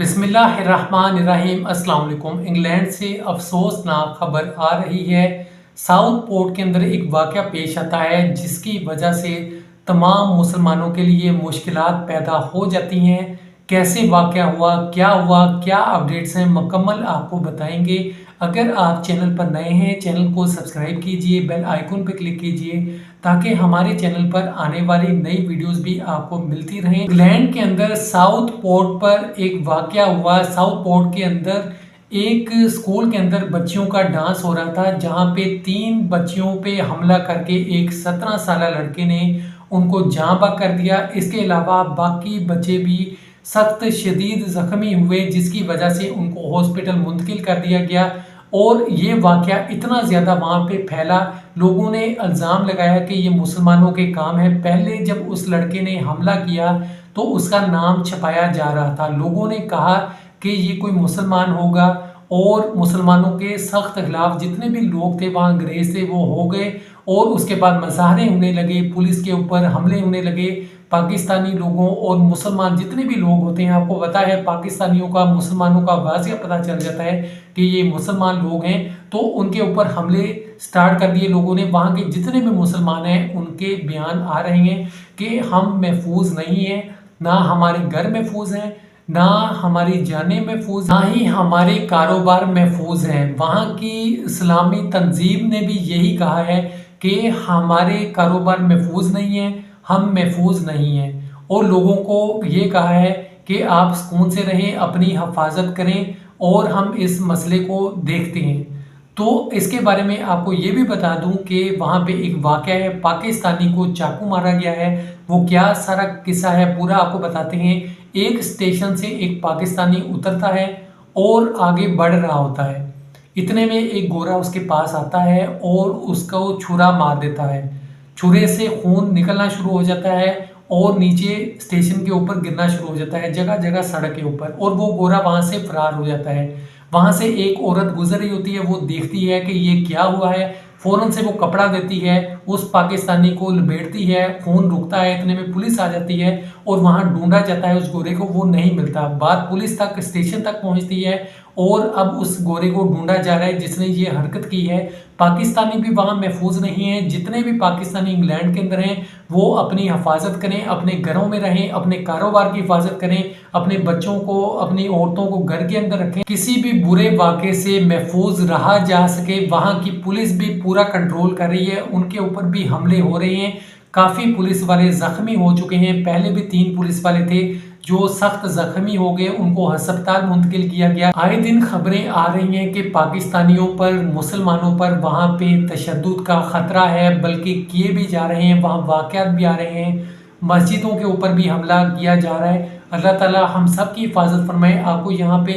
बिस्मिल्लाहिर्रहमानिर्रहीम। अस्सलाम वालेकुम। इंग्लैंड से अफसोसनाक खबर आ रही है। साउथ पोर्ट के अंदर एक वाक़या पेश आता है जिसकी वजह से तमाम मुसलमानों के लिए मुश्किलात पैदा हो जाती हैं। कैसे वाक़या हुआ, क्या अपडेट्स हैं, मुकम्मल आपको बताएंगे। अगर आप चैनल पर नए हैं, चैनल को सब्सक्राइब कीजिए, बेल आइकन पर क्लिक कीजिए ताकि हमारे चैनल पर आने वाली नई वीडियोस भी आपको मिलती रहें। इंग्लैंड के अंदर साउथ पोर्ट पर एक वाक़या हुआ। साउथ पोर्ट के अंदर एक स्कूल के अंदर बच्चियों का डांस हो रहा था, जहां पे 3 बच्चियों पे हमला करके एक 17 साल लड़के ने उनको जाँ बहक कर दिया। इसके अलावा बाकी बच्चे भी सख्त शदीद ज़ख्मी हुए, जिसकी वजह से उनको हॉस्पिटल मुंतकिल कर दिया गया। और ये वाक़या इतना ज़्यादा वहाँ पे फैला, लोगों ने इल्ज़ाम लगाया कि ये मुसलमानों के काम है। पहले जब उस लड़के ने हमला किया तो उसका नाम छपाया जा रहा था। लोगों ने कहा कि ये कोई मुसलमान होगा, और मुसलमानों के सख्त खिलाफ जितने भी लोग थे वहाँ अंग्रेज थे वो हो गए। और उसके बाद मज़ाहरे होने लगे, पुलिस के ऊपर हमले होने लगे। पाकिस्तानी लोगों और मुसलमान जितने भी लोग होते हैं, आपको पता है पाकिस्तानियों का मुसलमानों का वाज़िया पता चल जाता है कि ये मुसलमान लोग हैं, तो उनके ऊपर हमले स्टार्ट कर दिए लोगों ने। वहाँ के जितने भी मुसलमान हैं उनके बयान आ रहे हैं कि हम महफूज नहीं हैं, ना हमारे घर महफूज हैं, ना हमारी जानें महफूज, ना ही हमारे कारोबार महफूज हैं। वहाँ की इस्लामी तंजीम ने भी यही कहा है कि हमारे कारोबार महफूज नहीं है, हम महफूज नहीं हैं। और लोगों को ये कहा है कि आप सुकून से रहें, अपनी हिफाजत करें, और हम इस मसले को देखते हैं। तो इसके बारे में आपको ये भी बता दूं कि वहाँ पे एक वाक़या है, पाकिस्तानी को चाकू मारा गया है। वो क्या सारा किस्सा है पूरा आपको बताते हैं। एक स्टेशन से एक पाकिस्तानी उतरता है और आगे बढ़ रहा होता है। इतने में एक गोरा उसके पास आता है और उसको छुरा मार देता है। छुरे से खून निकलना शुरू हो जाता है और नीचे स्टेशन के ऊपर गिरना शुरू हो जाता है, जगह जगह सड़क के ऊपर। और वो गोरा वहाँ से फरार हो जाता है। वहाँ से एक औरत गुजर रही होती है, वो देखती है कि ये क्या हुआ है। फ़ौरन से वो कपड़ा देती है, उस पाकिस्तानी को लपेटती है, खून रुकता है। इतने में पुलिस आ जाती है और वहाँ ढूंढा जाता है उस गोरे को, वो नहीं मिलता। बात पुलिस तक, स्टेशन तक पहुँचती है और अब उस गोरे को ढूंढा जा रहा है जिसने ये हरकत की है। पाकिस्तानी भी वहाँ महफूज नहीं है। जितने भी पाकिस्तानी इंग्लैंड के अंदर हैं वो अपनी हिफाजत करें, अपने घरों में रहें, अपने कारोबार की हिफाजत करें, अपने बच्चों को, अपनी औरतों को घर के अंदर रखें, किसी भी बुरे वाक़े से महफूज रहा जा सके। वहाँ की पुलिस भी पूरा कंट्रोल कर रही है, उनके ऊपर भी हमले हो रहे हैं। काफ़ी पुलिस वाले ज़ख्मी हो चुके हैं। पहले भी 3 पुलिस वाले थे जो सख्त ज़ख्मी हो गए, उनको अस्पताल मुंतकिल किया गया। आए दिन खबरें आ रही हैं कि पाकिस्तानियों पर, मुसलमानों पर वहाँ पे तशद्दुद का ख़तरा है, बल्कि किए भी जा रहे हैं। वहाँ वाक़यात भी आ रहे हैं, मस्जिदों के ऊपर भी हमला किया जा रहा है। अल्लाह ताला हम सब की हिफाजत फरमाए। आपको यहाँ पे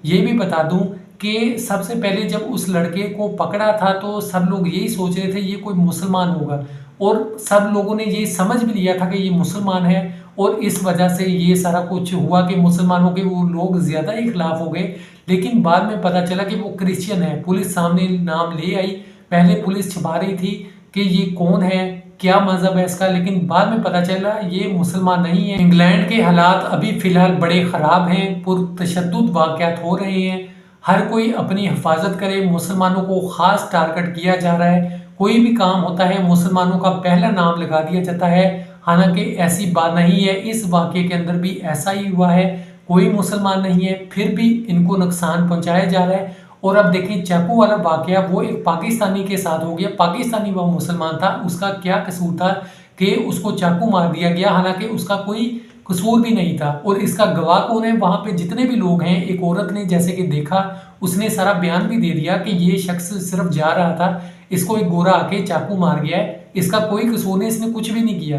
ये भी बता दूँ कि सबसे पहले जब उस लड़के को पकड़ा था तो सब लोग यही सोच रहे थे ये कोई मुसलमान होगा, और सब लोगों ने ये समझ भी लिया था कि ये मुसलमान है। और इस वजह से ये सारा कुछ हुआ कि मुसलमानों के वो लोग ज़्यादा ही खिलाफ हो गए। लेकिन बाद में पता चला कि वो क्रिश्चियन है। पुलिस सामने नाम ले आई। पहले पुलिस छिपा रही थी कि ये कौन है, क्या मज़हब है इसका, लेकिन बाद में पता चला ये मुसलमान नहीं है। इंग्लैंड के हालात अभी फ़िलहाल बड़े ख़राब हैं, पुरतशद्दुद वाक़यात हो रहे हैं। हर कोई अपनी हिफाजत करे। मुसलमानों को ख़ास टारगेट किया जा रहा है। कोई भी काम होता है मुसलमानों का पहला नाम लगा दिया जाता है, हालांकि ऐसी बात नहीं है। इस वाक़े के अंदर भी ऐसा ही हुआ है। कोई मुसलमान नहीं है, फिर भी इनको नुकसान पहुंचाया जा रहा है। और अब देखें चाकू वाला वाक़या, वो एक पाकिस्तानी के साथ हो गया। पाकिस्तानी वो मुसलमान था, उसका क्या कसूर था कि उसको चाकू मार दिया गया, हालांकि उसका कोई कसूर भी नहीं था। और इसका गवाह कौन है? वहाँ पे जितने भी लोग हैं। एक औरत ने जैसे कि देखा, उसने सारा बयान भी दे दिया कि ये शख्स सिर्फ जा रहा था, इसको एक गोरा आके चाकू मार गया है, इसका कोई कसूर नहीं, इसने कुछ भी नहीं किया।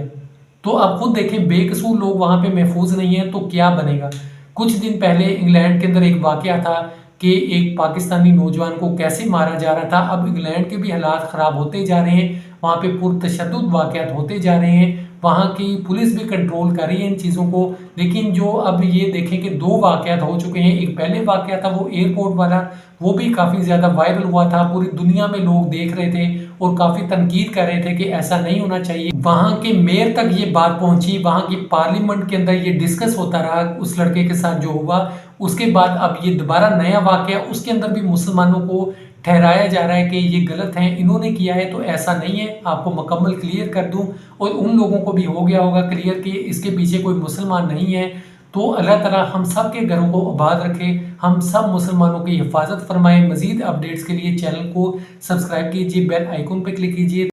तो आप खुद देखें, बेकसूर लोग वहाँ पे महफूज नहीं है तो क्या बनेगा। कुछ दिन पहले इंग्लैंड के अंदर एक वाक़या था कि एक पाकिस्तानी नौजवान को कैसे मारा जा रहा था। अब इंग्लैंड के भी हालात ख़राब होते जा रहे हैं, वहाँ पे पुरतशद्दुद वाक़यात होते जा रहे हैं। वहाँ की पुलिस भी कंट्रोल कर रही है इन चीज़ों को। लेकिन जो अब ये देखें कि 2 वाक़यात हो चुके हैं। एक पहले वाक़या था वो एयरपोर्ट वाला, वो भी काफ़ी ज़्यादा वायरल हुआ था, पूरी दुनिया में लोग देख रहे थे और काफ़ी तनकीद कर रहे थे कि ऐसा नहीं होना चाहिए। वहाँ के मेयर तक ये बात पहुँची, वहाँ की पार्लियामेंट के अंदर ये डिस्कस होता रहा उस लड़के के साथ जो हुआ। उसके बाद अब ये दोबारा नया वाक़या, उसके अंदर भी मुसलमानों को ठहराया जा रहा है कि ये गलत हैं, इन्होंने किया है तो ऐसा नहीं है। आपको मुकम्मल क्लियर कर दूँ और उन लोगों को भी हो गया होगा क्लियर कि इसके पीछे कोई मुसलमान नहीं है। तो अल्लाह ताला हम सब के घरों को आबाद रखे, हम सब मुसलमानों की हिफाजत फरमाए। मज़ीद अपडेट्स के लिए चैनल को सब्सक्राइब कीजिए, बेल आइकन पे क्लिक कीजिए।